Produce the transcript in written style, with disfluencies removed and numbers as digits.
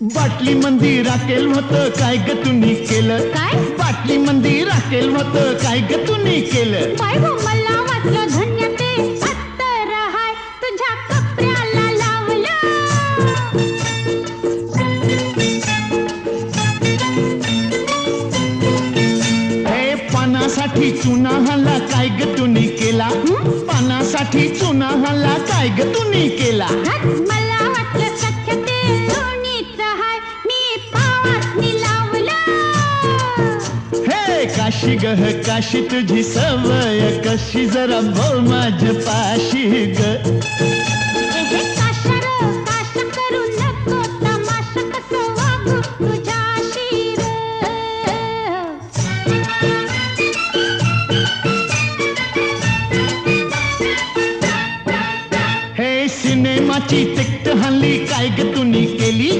बाटली मंदी राखेल होतं काय ग तुम्ही केलं काय? बाटली मंदी राखेल होतं काय ग तुम्ही केलं बाय गो मला वाटलं धन्य ते अत्तर हाय तुझ्या कपड्याला लावलं हे पानासाठी चुना हल्ला काय ग तुम्ही केला पानासाठी चुना हल्ला काय ग तुम्ही केला मला वाटलं सख्य ते लोणीचं हाय मी पावासनी लावलं हे काशी गह काशी तुझी सवय कशी जरा बोल माझ्या पाशी ग हे काशर काश करू नको तमाशा कसं वागू तुझ्याशी रे हे सिनेमाची